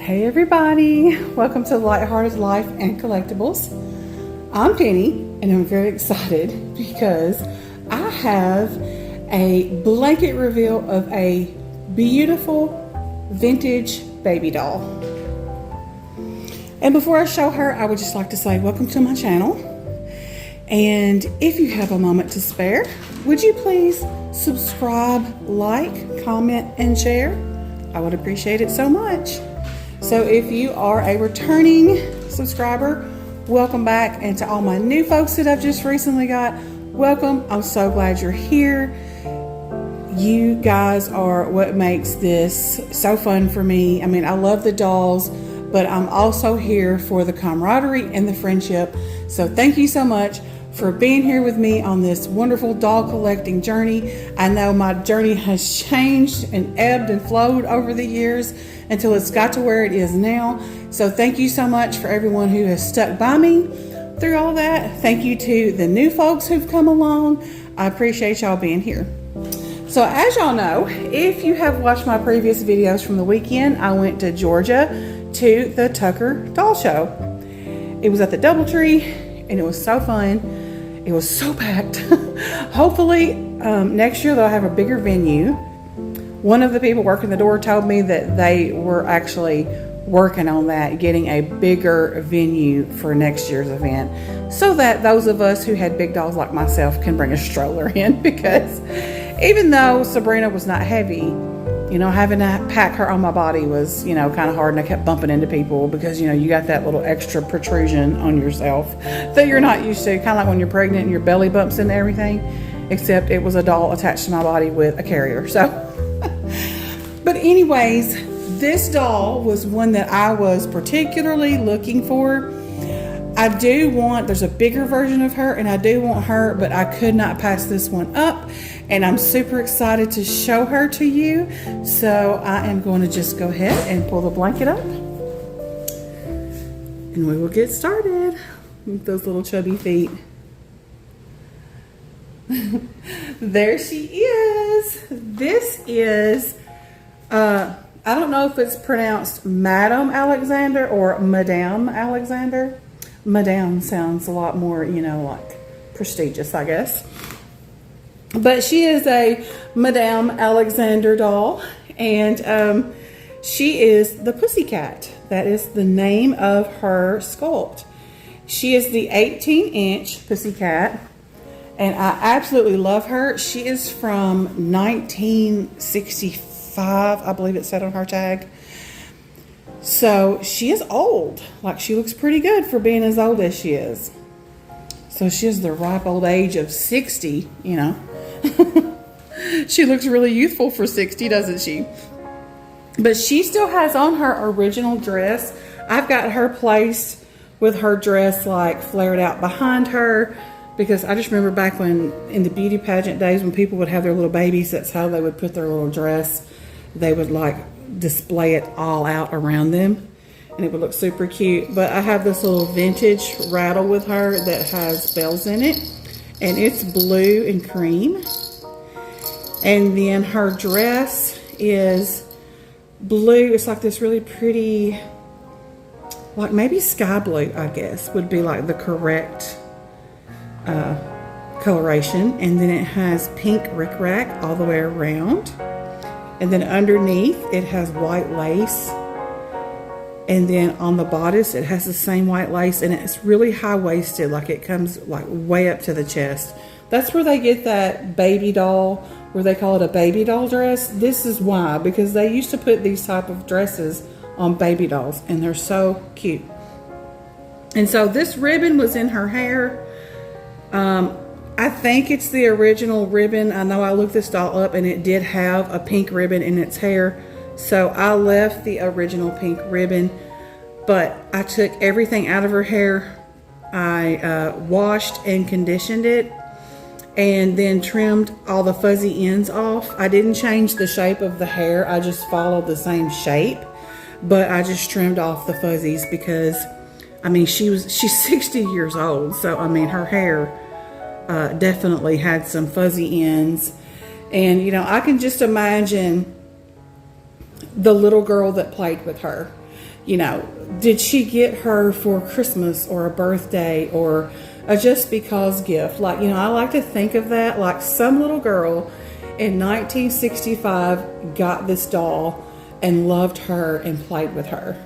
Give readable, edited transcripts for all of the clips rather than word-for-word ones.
Hey everybody, welcome to Lighthearted Life and Collectibles. I'm Penny and I'm very excited because I have a blanket reveal of a beautiful vintage baby doll. And before I show her, I would just like to say welcome to my channel. And if you have a moment to spare, would you please subscribe, like, comment, and share? I would appreciate it so much. So if you are a returning subscriber, welcome back. And to all my new folks that I've just recently got, welcome. I'm so glad you're here. You guys are what makes this so fun for me. I mean, I love the dolls, but I'm also here for the camaraderie and the friendship. So thank you so much for being here with me on this wonderful doll collecting journey. I know my journey has changed and ebbed and flowed over the years until it's got to where it is now. So thank you so much for everyone who has stuck by me through all that. Thank you to the new folks who've come along. I appreciate y'all being here. So as y'all know, if you have watched my previous videos from the weekend, I went to Georgia to the Tucker Doll Show. It was at the Doubletree and it was so fun. It was so packed. Hopefully next year they'll have a bigger venue. One of the people working the door told me that they were actually working on that, getting a bigger venue for next year's event so that those of us who had big dolls like myself can bring a stroller in, because even though Sabrina was not heavy, you know, having to pack her on my body was, you know, kind of hard, and I kept bumping into people because, you know, you got that little extra protrusion on yourself that you're not used to, kind of like when you're pregnant and your belly bumps into everything, except it was a doll attached to my body with a carrier. So, but anyways, this doll was one that I was particularly looking for. There's a bigger version of her and I do want her, but I could not pass this one up. And I'm super excited to show her to you. So I am going to just go ahead and pull the blanket up. And we will get started with those little chubby feet. There she is. This is, I don't know if it's pronounced Madam Alexander or Madame Alexander. Madame sounds a lot more, you know, like prestigious, I guess. But she is a Madame Alexander doll, and she is the Pussycat. That is the name of her sculpt. She is the 18-inch Pussycat, and I absolutely love her. She is from 1965, I believe it said on her tag. So she is old. Like, she looks pretty good for being as old as she is. So she is the ripe old age of 60, you know. She looks really youthful for 60, doesn't she? But she still has on her original dress. I've got her placed with her dress like flared out behind her, because I just remember back when in the beauty pageant days when people would have their little babies, that's how they would put their little dress. They would like display it all out around them and it would look super cute. But I have this little vintage rattle with her that has bells in it, and it's blue and cream. And then her dress is blue. It's like this really pretty, like maybe sky blue, I guess would be like the correct coloration. And then it has pink rickrack all the way around. And then underneath it has white lace. And then on the bodice it has the same white lace, and it's really high-waisted, like it comes like way up to the chest. That's where they get that baby doll, where they call it a baby doll dress. This is why, because they used to put these type of dresses on baby dolls, and they're so cute. And so this ribbon was in her hair. I think it's the original ribbon. I know I looked this doll up and it did have a pink ribbon in its hair. So I left the original pink ribbon, but I took everything out of her hair. I washed and conditioned it and then trimmed all the fuzzy ends off. I didn't change the shape of the hair. I just followed the same shape, but I just trimmed off the fuzzies because, I mean, she's 60 years old. So, I mean, her hair definitely had some fuzzy ends. And, you know, I can just imagine the little girl that played with her. You know, did she get her for Christmas or a birthday or a just because gift? Like, you know, I like to think of that like some little girl in 1965 got this doll and loved her and played with her.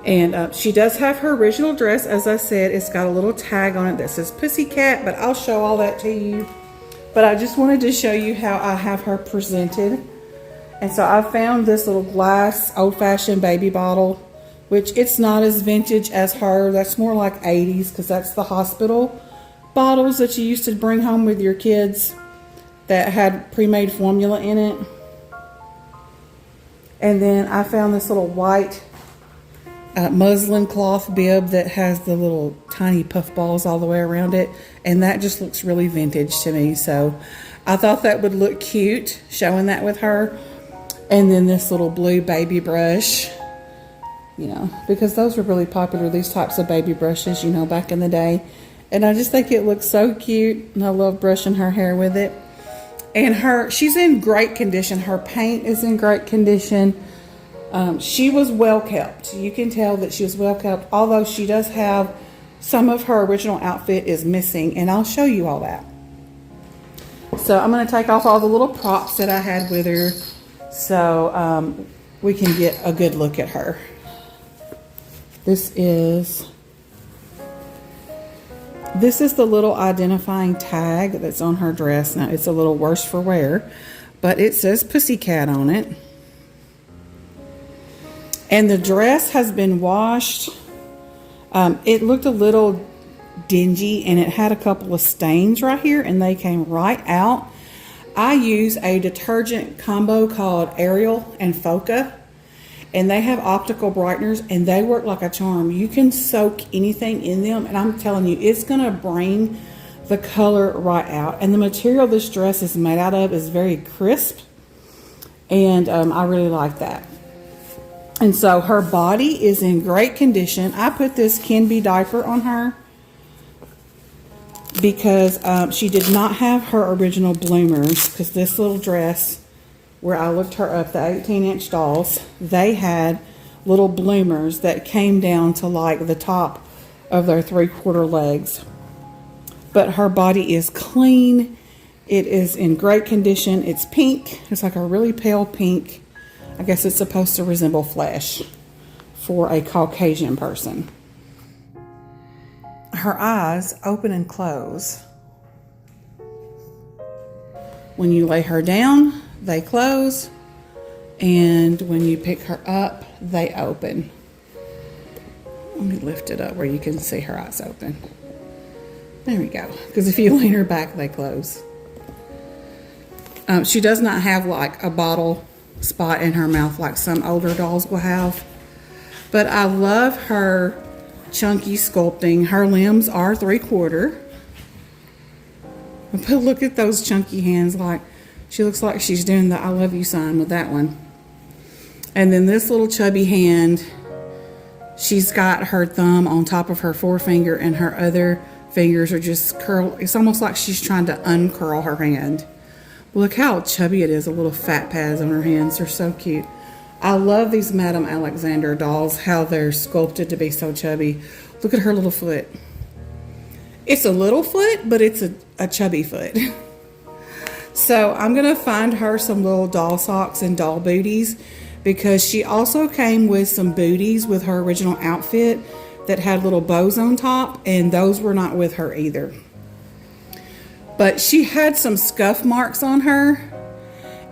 And she does have her original dress. As I said, it's got a little tag on it that says Pussycat, but I'll show all that to you. But I just wanted to show you how I have her presented. And so I found this little glass old-fashioned baby bottle, which it's not as vintage as her. That's more like 80s, because that's the hospital bottles that you used to bring home with your kids that had pre-made formula in it. And then I found this little white muslin cloth bib that has the little tiny puff balls all the way around it, and that just looks really vintage to me. So I thought that would look cute showing that with her. And then this little blue baby brush, you know, because those were really popular, these types of baby brushes, you know, back in the day. And I just think it looks so cute, and I love brushing her hair with it. And she's in great condition. Her paint is in great condition. She was well kept. You can tell that she was well kept, although she does have some of her original outfit is missing, and I'll show you all that. So I'm going to take off all the little props that I had with her so we can get a good look at her. This is the little identifying tag that's on her dress. Now it's a little worse for wear, but it says Pussycat on it. And the dress has been washed. It looked a little dingy, and it had a couple of stains right here, and they came right out. I use a detergent combo called Ariel and Foca, and they have optical brighteners, and they work like a charm. You can soak anything in them, and I'm telling you, it's going to bring the color right out. And the material this dress is made out of is very crisp, and I really like that. And so her body is in great condition. I put this Can Be diaper on her because she did not have her original bloomers, because this little dress, where I looked her up, the 18-inch dolls, they had little bloomers that came down to like the top of their 3/4 legs. But her body is clean. It is in great condition. It's pink. It's like a really pale pink. I guess it's supposed to resemble flesh for a Caucasian person. Her eyes open and close. When you lay her down, they close, and when you pick her up, they open. Let me lift it up where you can see her eyes open. There we go. Because if you lean her back, they close. She does not have like a bottle spot in her mouth like some older dolls will have. But I love her chunky sculpting. Her limbs are 3/4. But look at those chunky hands. Like, she looks like she's doing the I love you sign with that one. And then this little chubby hand, she's got her thumb on top of her forefinger, and her other fingers are just curled. It's almost like she's trying to uncurl her hand. Look how chubby it is, the little fat pads on her hands. They're so cute. I love these Madame Alexander dolls, how they're sculpted to be so chubby. Look at her little foot. It's a little foot, but it's a chubby foot. So I'm going to find her some little doll socks and doll booties, because she also came with some booties with her original outfit that had little bows on top, and those were not with her either. But she had some scuff marks on her,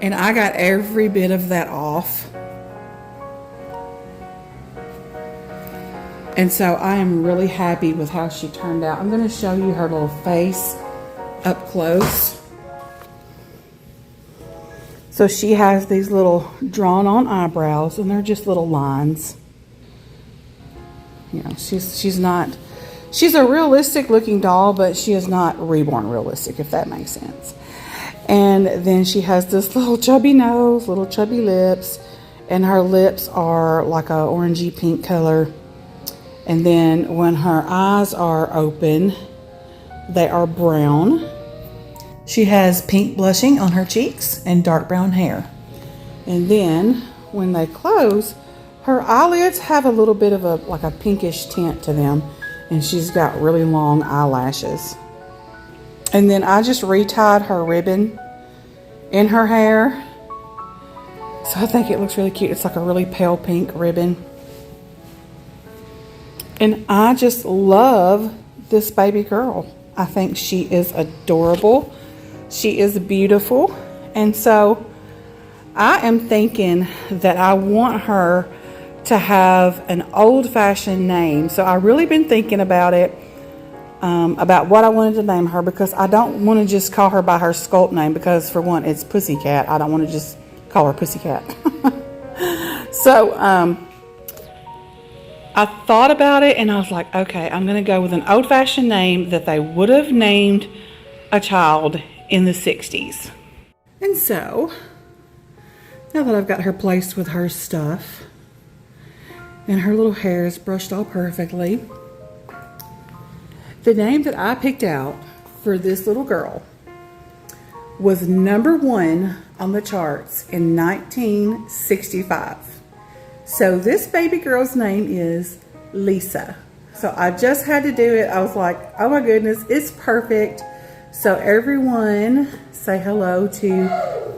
and I got every bit of that off. And so I am really happy with how she turned out. I'm going to show you her little face up close. So she has these little drawn on eyebrows, and they're just little lines. You know, she's a realistic looking doll, but she is not reborn realistic, if that makes sense. And then she has this little chubby nose, little chubby lips, and her lips are like a orangey pink color. And then when her eyes are open, they are brown. She has pink blushing on her cheeks and dark brown hair. And then when they close, Her eyelids have a little bit of like a pinkish tint to them, and she's got really long eyelashes. And then I just retied her ribbon in her hair. So I think it looks really cute. It's like a really pale pink ribbon. And I just love this baby girl. I think she is adorable. She is beautiful. And so I am thinking that I want her to have an old-fashioned name. So I've really been thinking about it, about what I wanted to name her, because I don't want to just call her by her sculpt name, because for one, it's Pussycat. I don't want to just call her Pussycat. So I thought about it and I was like, okay, I'm going to go with an old-fashioned name that they would have named a child in the 60s. And so, now that I've got her placed with her stuff and her little hair is brushed all perfectly, the name that I picked out for this little girl was #1 on the charts in 1965. So this baby girl's name is Lisa. So I just had to do it. I was like, oh my goodness, it's perfect. So everyone say hello to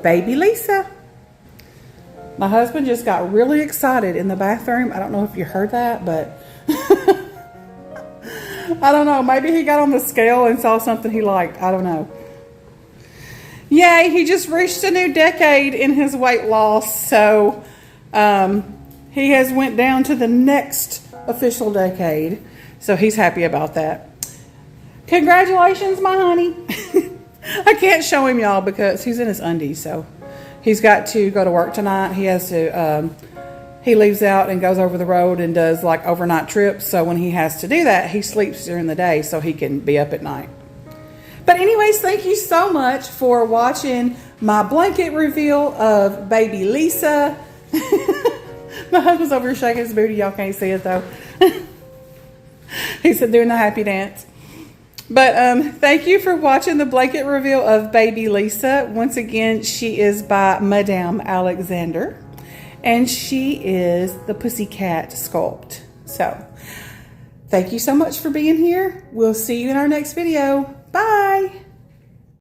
baby Lisa. My husband just got really excited in the bathroom. I don't know if you heard that, but I don't know. Maybe he got on the scale and saw something he liked. I don't know. Yay, he just reached a new decade in his weight loss. So he has went down to the next official decade. So he's happy about that. Congratulations, my honey. I can't show him, y'all, because he's in his undies. So he's got to go to work tonight. He has to, he leaves out and goes over the road and does like overnight trips. So when he has to do that, he sleeps during the day so he can be up at night. But anyways, thank you so much for watching my blanket reveal of baby Lisa. My husband's over here shaking his booty. Y'all can't see it though. He's doing the happy dance. But thank you for watching the blanket reveal of baby Lisa. Once again, she is by Bertha Alexander. And she is the Pussycat sculpt. So, thank you so much for being here. We'll see you in our next video. Bye.